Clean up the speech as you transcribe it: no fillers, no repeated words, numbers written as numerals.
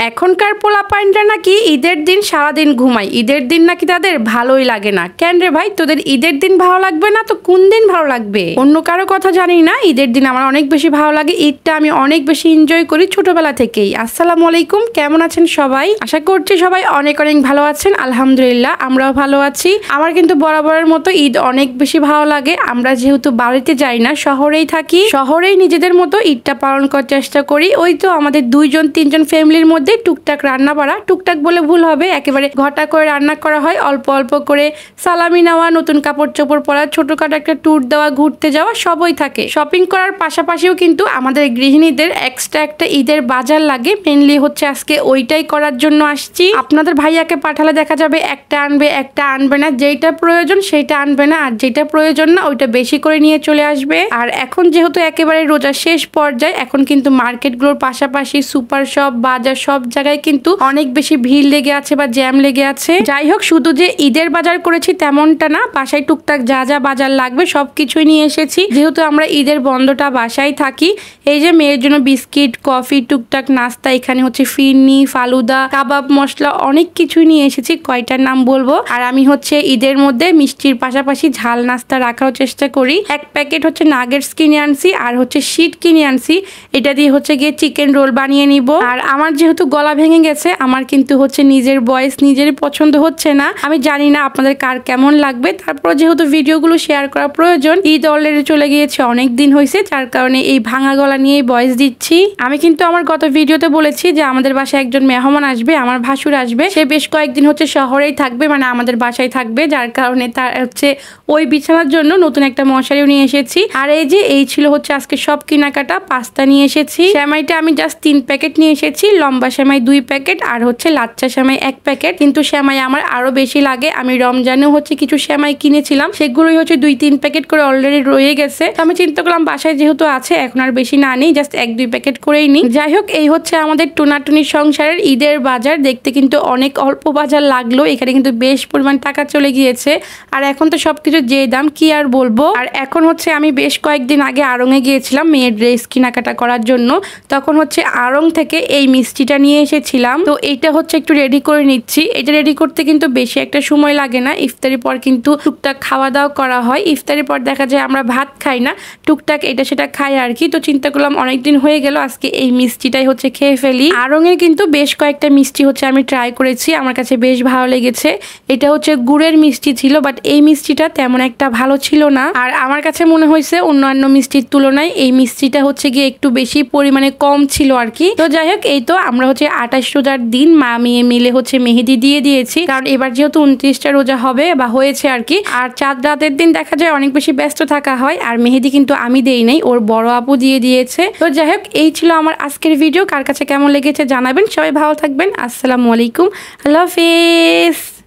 এখনকার পোলাপাইনরা নাকি ঈদের দিন সারাদিন ঘুমায়, ঈদের দিন নাকি তাদের ভালোই লাগে না। কেন রে ভাই, তোদের ঈদের দিন ভালো লাগবে না তো কোন দিন ভালো লাগবে? অন্য কারো কথা জানি না, ঈদের দিন আমার অনেক বেশি ভালো লাগে। ঈদটা আমি অনেক বেশি এনজয় করি ছোটবেলা থেকেই। আসসালামু আলাইকুম, কেমন আছেন সবাই? আশা করছি সবাই অনেক অনেক ভালো আছেন। আলহামদুলিল্লাহ আমরাও ভালো আছি। আমার কিন্তু বরাবরের মতো ঈদ অনেক বেশি ভালো লাগে। আমরা যেহেতু বাড়িতে যাই না, শহরেই থাকি, শহরেই নিজেদের মতো ঈদটা পালন করার চেষ্টা করি। ওই তো আমাদের 2-3 ফ্যামিলির মধ্যে টুকটাক রান্না বাড়া, টুকটাক বলে ভুল হবে, একেবারে ঘটা করে রান্না করা হয়। অল্প অল্প করে সালামি নেওয়া, নতুন কাপড় চোপড় পরা, ছোটখাটো একটা ট্যুর দেওয়া, ঘুরতে যাওয়া সবই থাকে। শপিং করার পাশাপাশিও কিন্তু আমাদের গৃহিণীদের এক্সট্রা একটা ঈদের বাজার লাগে। মেনলি হচ্ছে আজকে ওইটাই করার জন্য আসছি। আপনাদের ভাইয়াকে পাঠালে দেখা যাবে একটা আনবে একটা আনবে না, যেটা প্রয়োজন সেইটা আনবে না, আর যেটা প্রয়োজন না ওইটা বেশি করে নিয়ে চলে আসবে। আর এখন যেহেতু একেবারে রোজা শেষ পর্যায়ে, এখন কিন্তু মার্কেটগুলোর পাশাপাশি সুপার শপ, বাজার সব জায়গায় কিন্তু অনেক বেশি ভিড় লেগে আছে বা জ্যাম লেগে আছে। যাই হোক, শুধু যে ঈদের বাজার করেছি তেমনটা না, বাসায় টুকটাক যা যা বাজার লাগবে সবকিছুই নিয়ে এসেছি। যেহেতু আমরা ঈদের বন্ধটা বাসায় থাকি, এই যে মেয়ের জন্য বিস্কিট, কফি, টুকটাক নাস্তা, এখানে হচ্ছে ফিরনি, ফালুদা, কাবাব মশলা, অনেক কিছুই নিয়ে এসেছি। কয়টার নাম বলবো। আর আমি হচ্ছে ঈদের মধ্যে মিষ্টির পাশাপাশি ঝাল নাস্তা রাখার চেষ্টা করি। এক প্যাকেট হচ্ছে নাগেটস কিনে আনছি, আর হচ্ছে শীট কিনে আনছি। এটা দিয়ে হচ্ছে গিয়ে চিকেন রোল বানিয়ে নিব। আর আমার যেহেতু গলা ভেঙে গেছে, আমার কিন্তু হচ্ছে নিজের ভয়েস নিজের পছন্দ হচ্ছে না। আমি জানি না আপনাদের কার কেমন লাগবে, তারপর যেহেতু ভিডিওগুলো শেয়ার করা প্রয়োজন, ঈদ অলরেডি চলে গিয়েছে, অনেক দিন হয়েছে, যার কারণে এই ভাঙা গলা নিয়েই ভয়েস দিচ্ছি। আমি কিন্তু আমার গত ভিডিওতে বলেছি যে আমাদের বাসায় একজন মেহমান আসবে, আমার ভাসুর আসবে। সে বেশ কয়েকদিন হচ্ছে শহরেই থাকবে, মানে আমাদের বাসায় থাকবে, যার কারণে তার হচ্ছে ওই বিছানার জন্য নতুন একটা মশারিও নিয়ে এসেছি। আর এই ছিল হচ্ছে আজকে সব কেনাকাটা। পাস্তা নিয়ে এসেছি, সেমাইটা আমি জাস্ট 3 প্যাকেট নিয়ে এসেছি, লম্বা সেমাই 2 প্যাকেট, আর হচ্ছে লাচ্চা সেমাই 1 প্যাকেট। কিন্তু সেমাই আমার আরো বেশি লাগে। আমি রমজানেও হচ্ছে কিছু সেমাই কিনেছিলাম, সেগুলোই হচ্ছে 2-3 প্যাকেট করে অলরেডি রয়ে গেছে। তো আমি চিন্তা করলাম বাসায় যেহেতু আছে, এখন আর বেশি না নেই, জাস্ট 1-2 প্যাকেট করেই নিই। যাই হোক, এই হচ্ছে আমাদের টুনাটুনি সংসারের ঈদের বাজার। দেখতে কিন্তু অনেক অল্প বাজার লাগলো, এখানে কিন্তু বেশ পরিমাণ টাকা চলে গিয়েছে। আর এখন তো সবকিছু যে দাম কি আর বলবো। আর এখন হচ্ছে আমি বেশ কয়েকদিন আগে আড়ংয়ে গিয়েছিলাম মেয়ের ড্রেস কেনাকাটা করার জন্য। তখন হচ্ছে আড়ং থেকে এই মিষ্টিটা নিয়ে এসেছিলাম। তো এইটা হচ্ছে একটু রেডি করে নিচ্ছি। এটা রেডি করতে কিন্তু বেশি একটা সময় লাগে না। ইফতারির পর কিন্তু টুকটাক খাওয়া দাওয়া করা হয়। ইফতারির পর দেখা যায় আমরা ভাত খাই না, টুকটাক এটা সেটা খাই আর কি। তো চিন্তা করলাম অনেকদিন হয়ে গেল, আজকে এই মিষ্টিটাই হচ্ছে খেয়ে ফেলি। আড়ংয়ের কিন্তু বেশ কয়েকটা মিষ্টি হচ্ছে আমি ট্রাই করেছি, আমার কাছে বেশ ভালো লেগেছে। এটা হচ্ছে গুড়ের মিষ্টি ছিল, বাট এই মিষ্টিটা তেমন একটা ভালো ছিল না। আর আমার কাছে মনে হয়েছে অন্যান্য মিষ্টির তুলনায় এই মিষ্টিটা হচ্ছে গিয়ে একটু বেশি পরিমাণে কম ছিল আর কি। তো যাই হোক, এই তো আমরা হচ্ছে 28 রোজার দিন মা মেয়ে মিলে হচ্ছে মেহেদি দিয়ে দিয়েছি, কারণ এবার যেহেতু 29টা রোজা হবে বা হয়েছে আর কি। আর চাঁদ রাতের দিন দেখা যায় অনেক বেশি ব্যস্ত থাকা হয়, আর মেহেদি কিন্তু আমি দেই নাই, ওর বড় আপু দিয়ে দিয়েছে। তো যাই হোক, এই ছিল আমার আজকের ভিডিও। কার কাছে কেমন লেগেছে জানাবেন। সবাই ভালো থাকবেন। আসসালামু আলাইকুম, আল্লাহ হাফেজ।